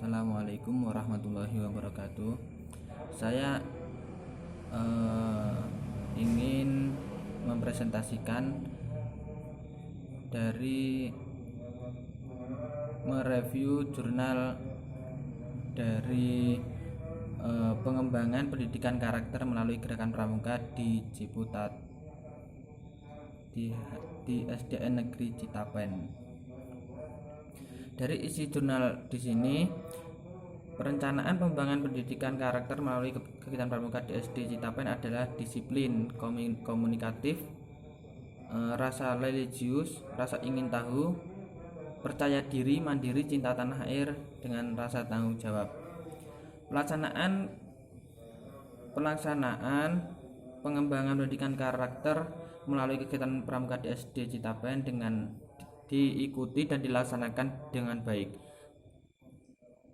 Assalamualaikum warahmatullahi wabarakatuh. Saya ingin mempresentasikan dari mereview jurnal dari pengembangan pendidikan karakter melalui gerakan pramuka di Ciputat di SDN Negeri Citapen. Dari isi jurnal di sini, perencanaan pengembangan pendidikan karakter melalui kegiatan pramuka di SD Citapen adalah disiplin, komunikatif, rasa religius, rasa ingin tahu, percaya diri, mandiri, cinta tanah air dengan rasa tanggung jawab. Pelaksanaan pengembangan pendidikan karakter melalui kegiatan pramuka di SD Citapen dengan diikuti dan dilaksanakan dengan baik,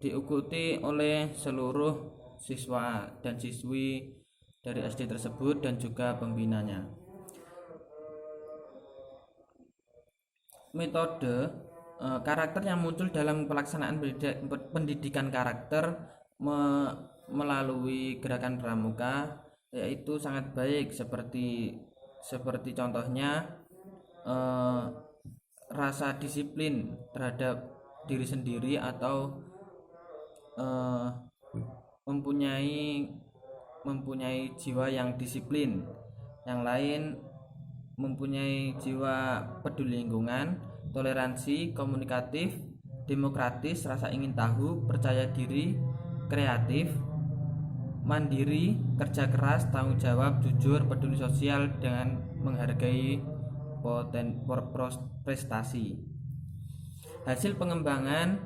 diikuti oleh seluruh siswa dan siswi dari SD tersebut dan juga pembinanya. Metode karakter yang muncul dalam pelaksanaan pendidikan karakter melalui gerakan pramuka yaitu sangat baik, seperti contohnya rasa disiplin terhadap diri sendiri atau mempunyai jiwa yang disiplin. Yang lain mempunyai jiwa peduli lingkungan, toleransi, komunikatif, demokratis, rasa ingin tahu, percaya diri, kreatif, mandiri, kerja keras, tanggung jawab, jujur, peduli sosial dengan menghargai prestasi. Hasil pengembangan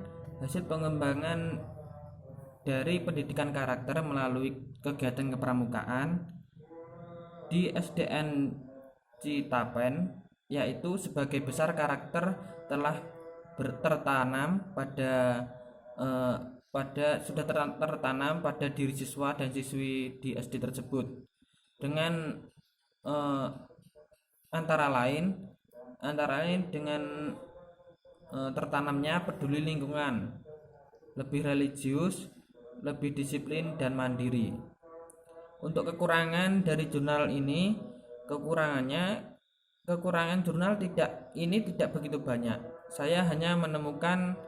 dari pendidikan karakter melalui kegiatan kepramukaan di SDN Citapen yaitu sebagai besar karakter telah tertanam pada diri siswa dan siswi di SD tersebut dengan antara lain dengan tertanamnya peduli lingkungan, lebih religius, lebih disiplin dan mandiri. Untuk kekurangan dari jurnal ini, kekurangan jurnal tidak begitu banyak. Saya hanya menemukan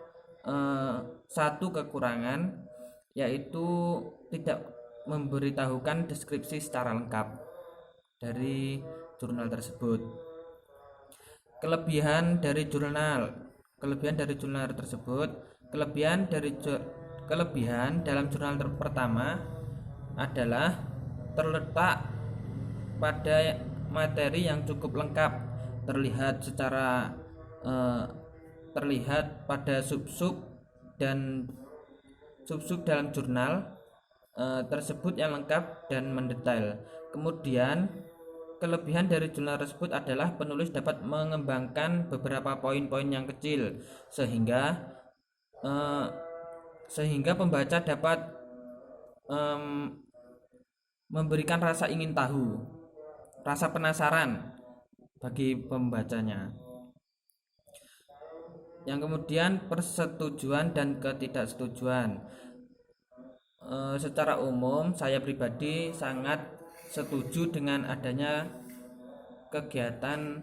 satu kekurangan, yaitu tidak memberitahukan deskripsi secara lengkap dari jurnal tersebut. Kelebihan dari jurnal tersebut, kelebihan dalam jurnal pertama adalah terletak pada materi yang cukup lengkap, terlihat pada sub-sub dalam jurnal tersebut yang lengkap dan mendetail. Kemudian kelebihan dari jurnal tersebut adalah penulis dapat mengembangkan beberapa poin-poin yang kecil sehingga pembaca dapat memberikan rasa ingin tahu, rasa penasaran bagi pembacanya. Yang kemudian persetujuan dan ketidaksetujuan. Secara umum saya pribadi sangat setuju dengan adanya kegiatan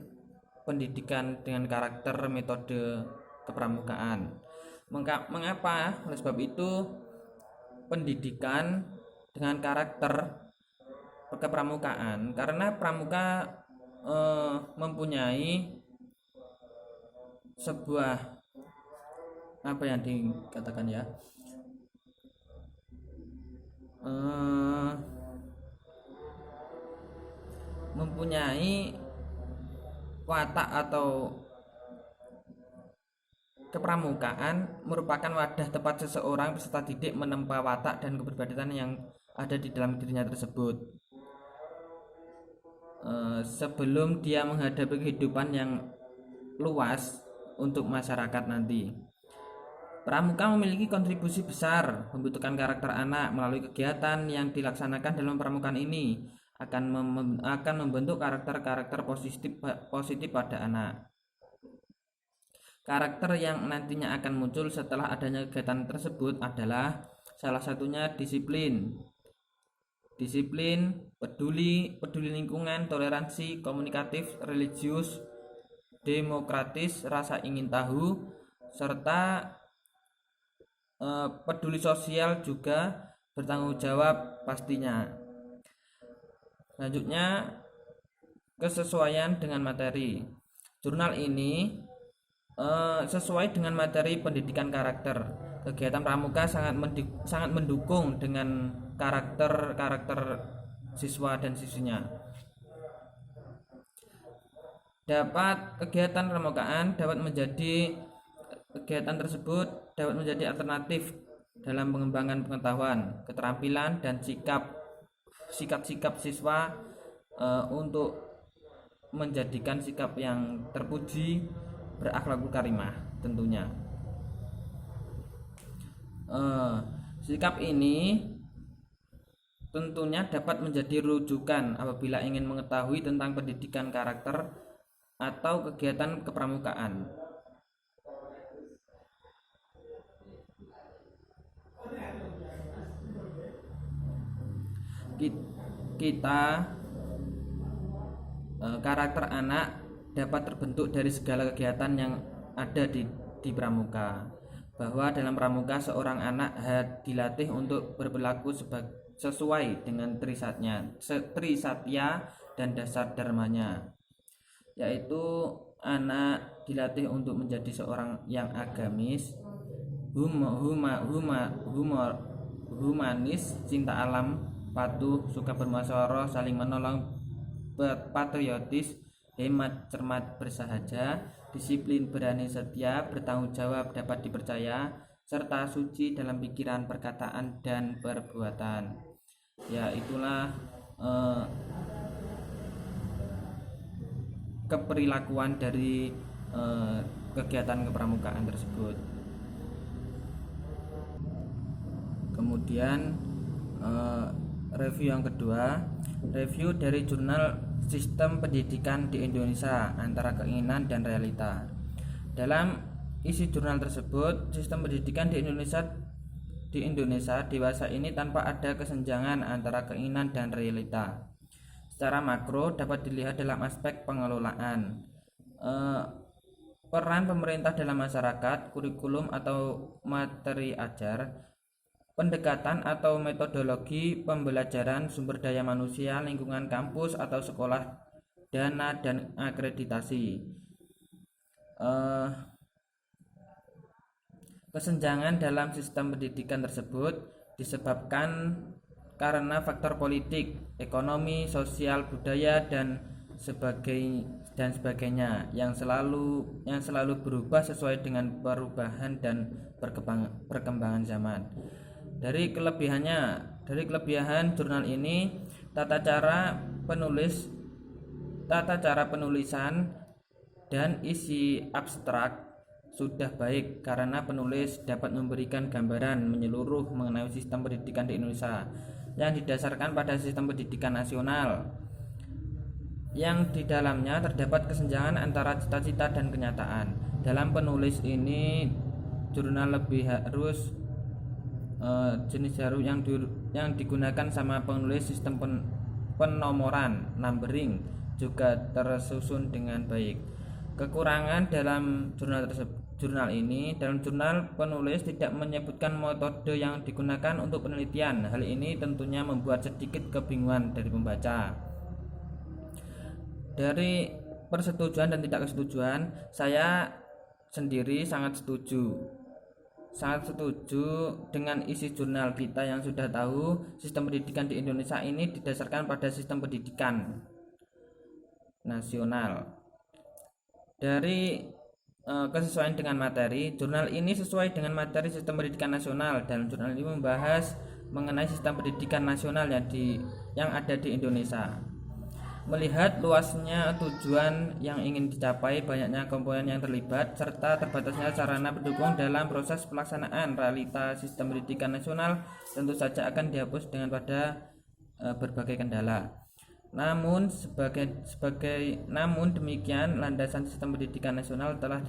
pendidikan dengan karakter metode kepramukaan. Mengapa? Oleh sebab itu pendidikan dengan karakter kepramukaan, karena pramuka mempunyai sebuah mempunyai watak atau kepramukaan merupakan wadah tempat seseorang peserta didik menempa watak dan kepribadian yang ada di dalam dirinya tersebut sebelum dia menghadapi kehidupan yang luas untuk masyarakat nanti. Pramuka memiliki kontribusi besar membutuhkan karakter anak. Melalui kegiatan yang dilaksanakan dalam pramukaan ini akan membentuk karakter positif pada anak. Karakter yang nantinya akan muncul setelah adanya kegiatan tersebut adalah salah satunya disiplin, peduli lingkungan, toleransi, komunikatif, religius, demokratis, rasa ingin tahu, serta peduli sosial juga bertanggung jawab pastinya. Selanjutnya, kesesuaian dengan materi. Jurnal ini sesuai dengan materi pendidikan karakter. Kegiatan pramuka sangat mendukung dengan karakter siswa dan siswinya. Kegiatan pramukaan kegiatan tersebut dapat menjadi alternatif dalam pengembangan pengetahuan, keterampilan, dan sikap-sikap siswa untuk menjadikan sikap yang terpuji, berakhlakul karimah tentunya. Sikap ini tentunya dapat menjadi rujukan apabila ingin mengetahui tentang pendidikan karakter atau kegiatan kepramukaan. Karakter anak dapat terbentuk dari segala kegiatan yang ada di pramuka, bahwa dalam pramuka seorang anak dilatih untuk berperilaku sesuai dengan trisatya dan dasar dharmanya, yaitu anak dilatih untuk menjadi seorang yang agamis, humanis, cinta alam, patuh, suka bermusyawarah, saling menolong, patriotis, hemat, cermat, bersahaja, disiplin, berani, setia, bertanggung jawab, dapat dipercaya, serta suci dalam pikiran, perkataan, dan perbuatan. Ya, itulah keperilakuan dari kegiatan kepramukaan tersebut. Kemudian review yang kedua, review dari jurnal Sistem Pendidikan di Indonesia antara keinginan dan realita. Dalam isi jurnal tersebut, sistem pendidikan di Indonesia dewasa ini tanpa ada kesenjangan antara keinginan dan realita. Secara makro dapat dilihat dalam aspek pengelolaan, peran pemerintah dalam masyarakat, kurikulum atau materi ajar, pendekatan atau metodologi pembelajaran, sumber daya manusia, lingkungan kampus atau sekolah, dana dan akreditasi. Kesenjangan dalam sistem pendidikan tersebut disebabkan karena faktor politik, ekonomi, sosial, budaya, dan sebagainya yang selalu berubah sesuai dengan perubahan dan perkembangan zaman. Dari kelebihan jurnal ini, tata cara penulisan dan isi abstrak sudah baik karena penulis dapat memberikan gambaran menyeluruh mengenai sistem pendidikan di Indonesia yang didasarkan pada sistem pendidikan nasional, yang di dalamnya terdapat kesenjangan antara cita-cita dan kenyataan. Dalam penulis ini, jurnal lebih harus jenis baru yang digunakan sama penulis, sistem penomoran numbering juga tersusun dengan baik. Kekurangan dalam jurnal ini, dalam jurnal penulis tidak menyebutkan metode yang digunakan untuk penelitian. Hal ini tentunya membuat sedikit kebingungan dari pembaca. Dari persetujuan dan tidak kesetujuan, saya sendiri sangat setuju dengan isi jurnal kita yang sudah tahu sistem pendidikan di Indonesia ini didasarkan pada sistem pendidikan nasional. Dari kesesuaian dengan materi, jurnal ini sesuai dengan materi sistem pendidikan nasional. Dalam jurnal ini membahas mengenai sistem pendidikan nasional yang ada di Indonesia. Melihat luasnya tujuan yang ingin dicapai, banyaknya komponen yang terlibat, serta terbatasnya sarana pendukung dalam proses pelaksanaan, realita sistem pendidikan nasional tentu saja akan dihapus dengan pada berbagai kendala. Namun demikian, landasan sistem pendidikan nasional telah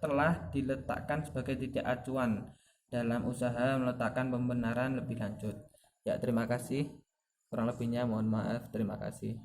telah diletakkan sebagai titik acuan dalam usaha meletakkan pembenaran lebih lanjut. Ya, terima kasih. Kurang lebihnya mohon maaf. Terima kasih.